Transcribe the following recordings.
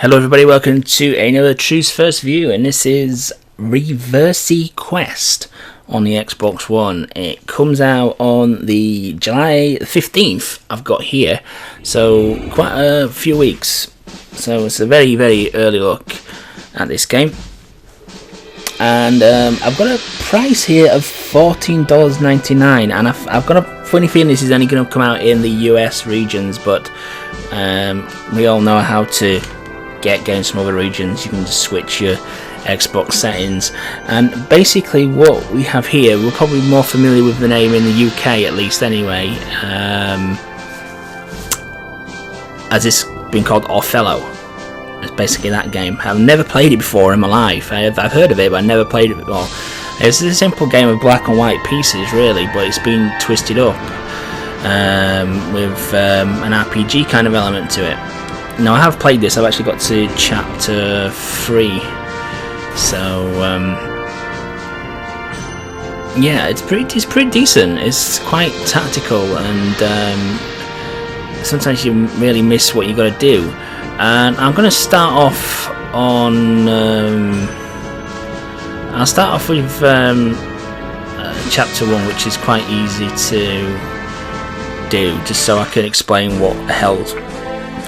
Hello everybody, welcome to another Truth's First View, and this is Reversi Quest on the Xbox One. It comes out on the July 15th, I've got here, so quite a few weeks. So it's a very, very early look at this game. And I've got a price here of $14.99, and I've got a funny feeling this is only going to come out in the US regions, but we all know how to get games from other regions. You can just switch your Xbox settings, and basically what we have here, we're probably more familiar with the name in the UK at least anyway, as it's been called Othello. It's basically that game. I've never played it before in my life. I've heard of it, but I've never played it before. It's a simple game of black and white pieces really, but it's been twisted up with an RPG kind of element to it. Now I have played this. I've actually got to chapter 3, so yeah, it's pretty decent. It's quite tactical, and sometimes you really miss what you got to do. And I'm going to start off on. I'll start off with chapter 1, which is quite easy to do, just so I can explain what the hell's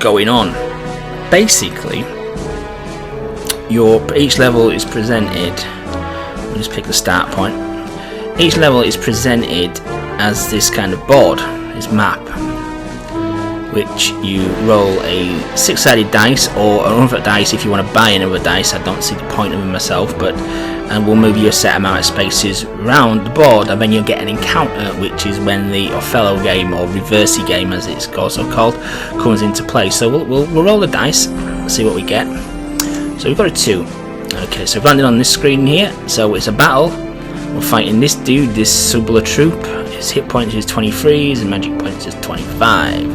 going on. Basically, each level is presented. We'll just pick the start point. Each level is presented as this kind of board, this map, which you roll a 6-sided dice or another dice if you want to buy another dice. I don't see the point of them myself, and we'll move you a set amount of spaces around the board, and then you'll get an encounter, which is when the Othello game, or Reversi game as it's also called, comes into play. So we'll roll the dice, see what we get. So we've got a 2. Okay, so we've landed on this screen here. So it's a battle. We're fighting this dude, this Subla troop. His hit points is 23, his magic points is 25.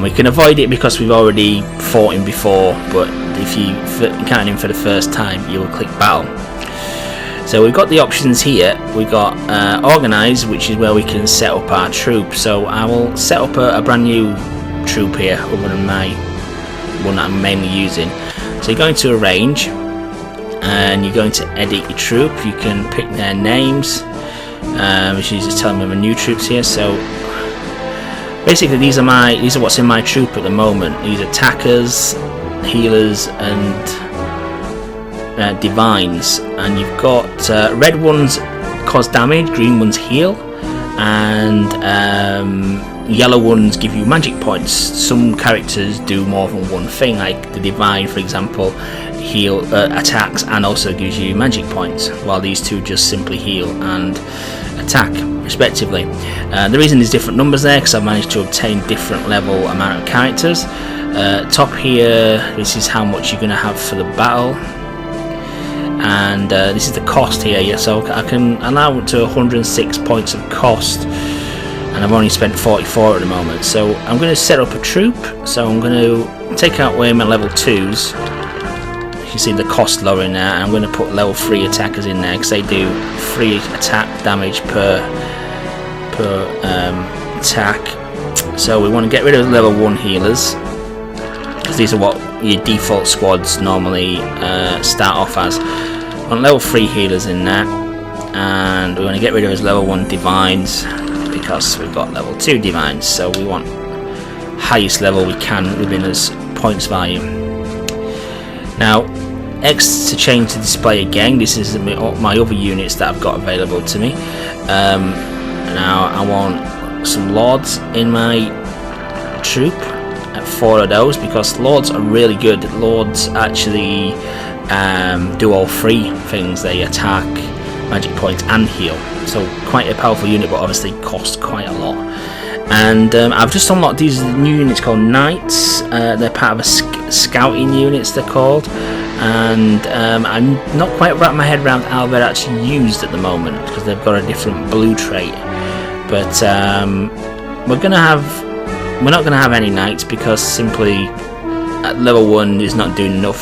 We can avoid it because we've already fought him before, but if you encounter him for the first time, you will click battle. So we've got the options here. We've got organize, which is where we can set up our troop. So I will set up a brand new troop here, other than my one that I'm mainly using. So you're going to arrange, and you're going to edit your troop. You can pick their names, which is just telling me my new troops here. So basically, these are what's in my troop at the moment. These are attackers, healers, and divines. And you've got red ones cause damage, green ones heal, and yellow ones give you magic points. Some characters do more than one thing, like the divine, for example, heal attacks and also gives you magic points, while these two just simply heal and attack respectively. The reason there's different numbers there, because I've managed to obtain different level amount of characters. Top here, this is how much you're going to have for the battle, and this is the cost here. Yeah, so I can allow up to 106 points of cost, and I've only spent 44 at the moment. So I'm going to set up a troop. So I'm going to take out away my level 2s. You can see the cost lower in there, and I'm going to put level 3 attackers in there because they do 3 attack damage per attack. So we want to get rid of level 1 healers, because these are what your default squads normally start off as. We want level 3 healers in there, and we want to get rid of his level 1 divines, because we've got level 2 divines. So we want highest level we can within his points value. Now X to change the display again. This is my other units that I've got available to me. Now I want some lords in my troop, at 4 of those, because lords are really good. Lords actually do all 3 things. They attack, magic points, and heal. So quite a powerful unit, but obviously cost quite a lot. And I've just unlocked these new units called knights. They're part of a scouting units, they're called, and I'm not quite wrapping my head around how they're actually used at the moment, because they've got a different blue trait. But we're not gonna have any knights, because simply at level 1 is not doing enough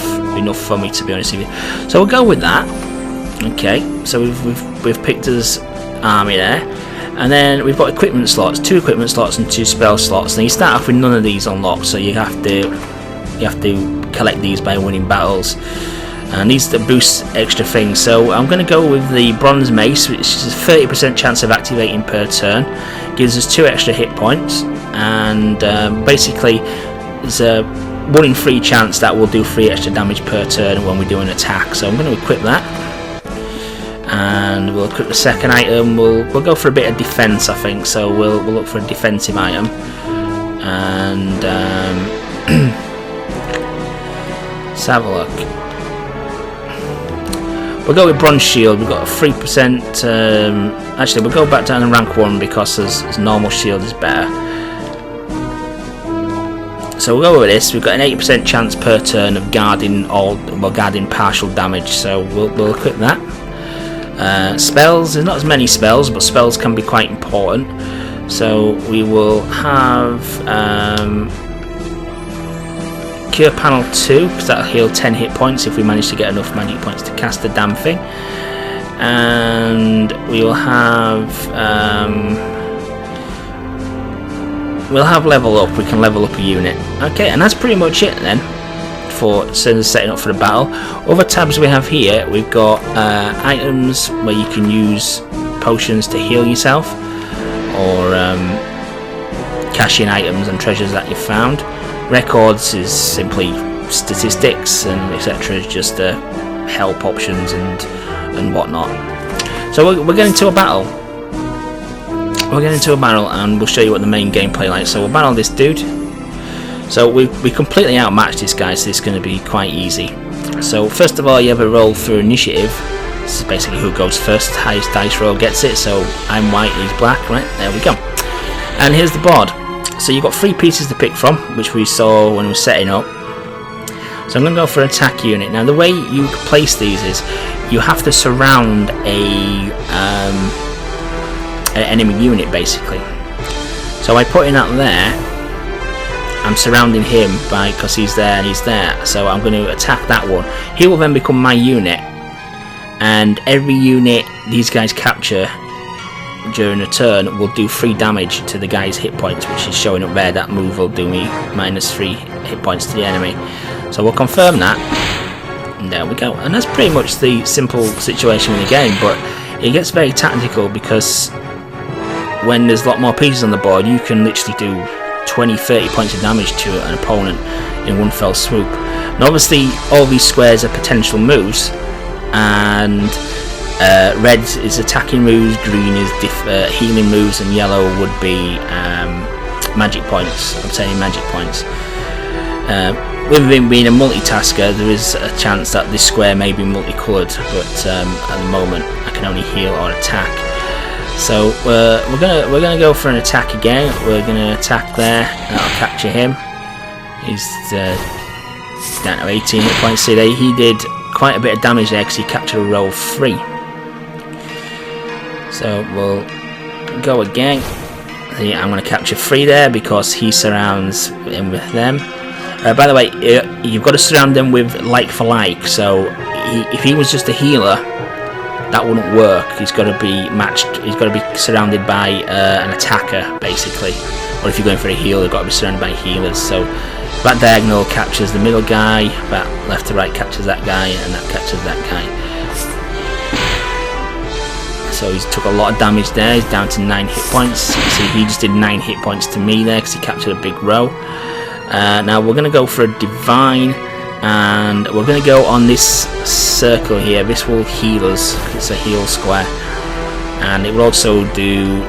for me, to be honest with you. So we'll go with that. Okay, so we've picked us army there. And then we've got equipment slots, 2 equipment slots and 2 spell slots. Now you start off with none of these unlocked, so you have to you have to collect these by winning battles, and these boost extra things. So I'm going to go with the bronze mace, which is a 30% chance of activating per turn, gives us 2 extra hit points, and basically there's a 1 in 3 chance that will do 3 extra damage per turn when we do an attack. So I'm going to equip that, and we'll equip the second item. We'll go for a bit of defense, I think. So we'll look for a defensive item, and let's have a look. We'll go with bronze shield. We've got a 3%. Actually, we'll go back down to rank 1 because as normal shield is better. So we'll go with this. We've got an 80% chance per turn of guarding guarding partial damage. So we'll equip that. Spells. There's not as many spells, but spells can be quite important. So we will have Cure Panel 2, because that'll heal 10 hit points if we manage to get enough magic points to cast the damn thing. And we will have level up. We can level up a unit. Okay, and that's pretty much it then for setting up for the battle. Other tabs we have here, we've got items where you can use potions to heal yourself, or cash in items and treasures that you found. Records is simply statistics, and etc. is just help options and whatnot. So we're getting to a battle. And we'll show you what the main gameplay like. So we'll battle this dude. So we completely outmatched this guy, so this is going to be quite easy. So first of all, you have a roll through initiative. This is basically who goes first. Highest dice roll gets it. So I'm white, he's black. Right, there we go. And here's the board. So you've got 3 pieces to pick from, which we saw when we were setting up. So I'm going to go for an attack unit. Now the way you place these is you have to surround an enemy unit basically. So by putting that there, I'm surrounding him because he's there and he's there. So I'm going to attack that one. He will then become my unit, and every unit these guys capture during a turn will do 3 damage to the guy's hit points, which is showing up there. That move will do me -3 hit points to the enemy. So we'll confirm that, and there we go. And that's pretty much the simple situation with the game, but it gets very tactical because when there's a lot more pieces on the board, you can literally do 20-30 points of damage to an opponent in one fell swoop. And obviously all these squares are potential moves, and red is attacking moves, green is healing moves, and yellow would be magic points, obtaining magic points. With him being a multitasker, there is a chance that this square may be multicoloured, but at the moment I can only heal or attack. So we're gonna go for an attack again. We're gonna attack there, and I'll capture him. He's down to 18 hit points. See, he did quite a bit of damage there because he captured a roll 3. So we'll go again. I'm going to capture 3 there because he surrounds him with them. By the way, you've got to surround them with like for like. So if he was just a healer, that wouldn't work. He's got to be matched. He's got to be surrounded by an attacker, basically. Or if you're going for a healer, you've got to be surrounded by healers. So that diagonal captures the middle guy, that left to right captures that guy, and that captures that guy. So he's took a lot of damage there. He's down to 9 hit points. See, he just did 9 hit points to me there because he captured a big row. Now we're going to go for a divine, and we're going to go on this circle here. This will heal us. It's a heal square, and it will also do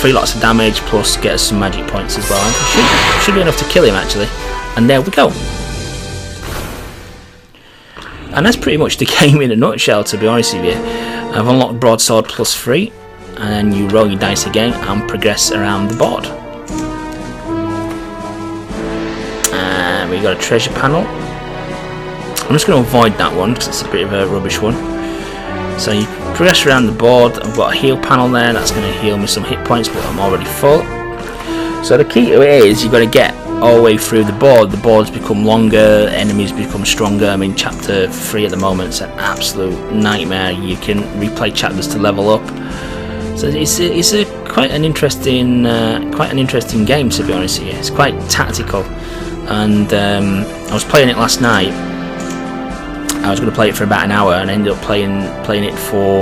3 lots of damage plus get us some magic points as well. And should be enough to kill him actually. And there we go. And that's pretty much the game in a nutshell, to be honest with you. I've unlocked broadsword plus 3, and then you roll your dice again and progress around the board. And we got a treasure panel. I'm just going to avoid that one because it's a bit of a rubbish one. So you progress around the board. I've got a heal panel there that's going to heal me some hit points, but I'm already full. So the key to it is you've got to get all the way through the board. The boards become longer, enemies become stronger. I mean, chapter 3 at the moment is an absolute nightmare. You can replay chapters to level up. So it's quite an interesting game, to be honest with you. It's quite tactical. and I was playing it last night. I was going to play it for about an hour, and I ended up playing it for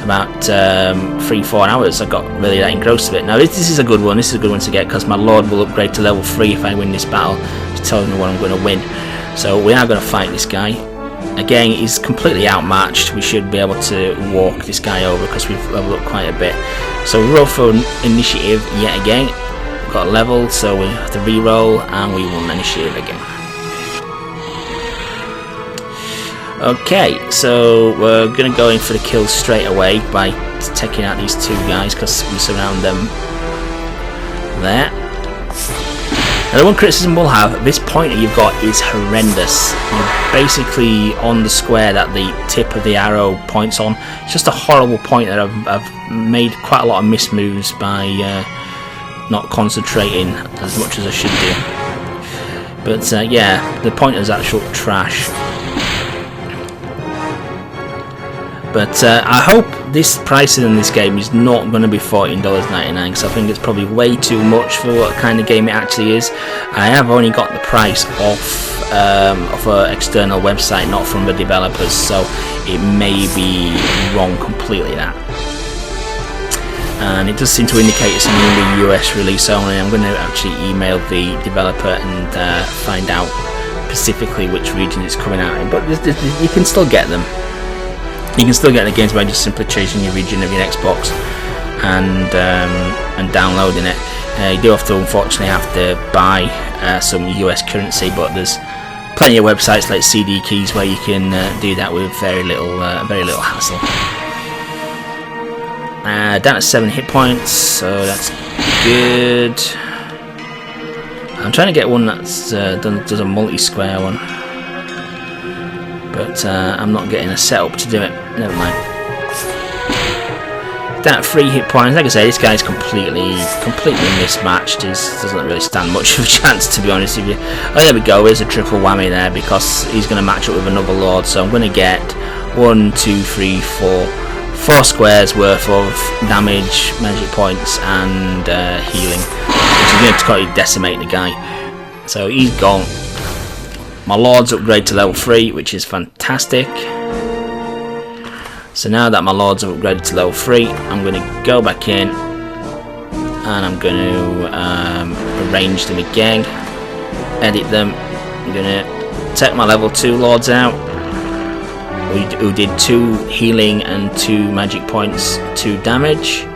about 3-4 hours. I got really that engrossed with it. Now this is a good one. This is a good one to get, because my Lord will upgrade to level 3 if I win this battle. It tells me what I'm going to win. So we are going to fight this guy. Again, he's completely outmatched. We should be able to walk this guy over because we've leveled up quite a bit. So we roll for initiative yet again. We've got a level, so we have to re-roll, and we won initiative again. Okay, so we're going to go in for the kill straight away by taking out these two guys, because we surround them there. Now the one criticism we'll have, this pointer you've got is horrendous. You're basically on the square that the tip of the arrow points on. It's just a horrible pointer. I've made quite a lot of missed moves by not concentrating as much as I should do. But yeah, the pointer's actual trash. But I hope this pricing in this game is not going to be $14.99, because I think it's probably way too much for what kind of game it actually is. I have only got the price off of an external website, not from the developers, so it may be wrong completely, that. And it does seem to indicate it's only US release only. I'm going to actually email the developer and find out specifically which region it's coming out in, but you can still get them. You can still get the games by just simply changing your region of your Xbox and downloading it. You do have to, unfortunately, have to buy some US currency, but there's plenty of websites like CD Keys where you can do that with very little hassle. Down at 7 hit points, so that's good. I'm trying to get one that's does a multi-square one, but I'm not getting a setup to do it. Never mind. Down at 3 hit points. Like I say, this guy's completely mismatched. He doesn't really stand much of a chance, to be honest with you. Oh, there we go. There's a triple whammy there, because he's going to match up with another Lord. So I'm going to get 1, 2, 3, 4 squares worth of damage, magic points, and healing, which is going to totally decimate the guy. So he's gone. My Lord's upgrade to level 3, which is fantastic. So now that my Lords have upgraded to level 3, I'm going to go back in and I'm going to arrange them again, edit them. I'm going to take my level 2 Lords out, who did 2 healing and 2 magic points, 2 damage,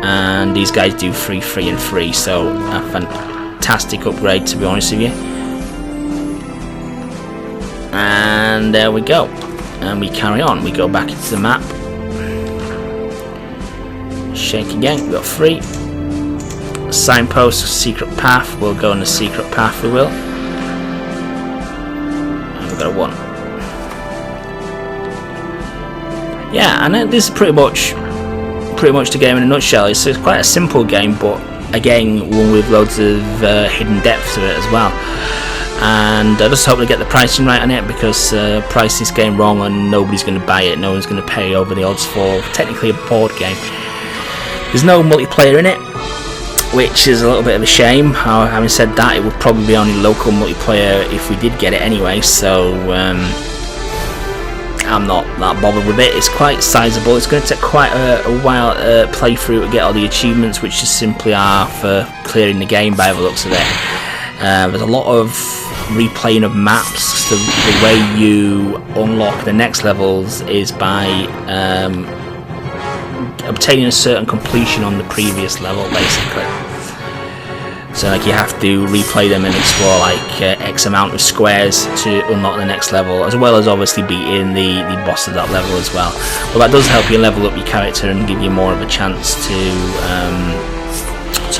and these guys do 3, 3 and 3, so a fantastic upgrade, to be honest with you. And there we go. And we carry on. We go back into the map. Shake again. We've got 3. Signpost, secret path. We'll go on the secret path, we will. And we've got a 1. Yeah, and this is pretty much the game in a nutshell. It's quite a simple game, but again, one with loads of hidden depth to it as well. And I just hope to get the pricing right on it, because price this game wrong and nobody's going to buy it. No one's going to pay over the odds for technically a board game. There's no multiplayer in it, which is a little bit of a shame. Having said that, it would probably be only local multiplayer if we did get it anyway, so I'm not that bothered with it. It's quite sizable. It's going to take quite a while playthrough to get all the achievements, which just simply are for clearing the game by the looks of it. There's a lot of replaying of maps. So the way you unlock the next levels is by obtaining a certain completion on the previous level, basically. So like you have to replay them and explore like X amount of squares to unlock the next level, as well as obviously beating the boss of that level as well. Well, that does help you level up your character and give you more of a chance to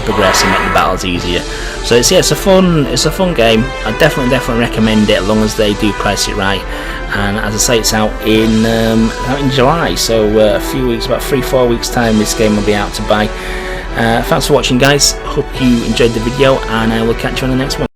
progress and make the battles easier. So it's a fun game. I definitely recommend it, as long as they do price it right. And as I say, it's out in July, so a few weeks, about 3-4 weeks time, this game will be out to buy. Thanks for watching, guys. Hope you enjoyed the video, and I will catch you on the next one.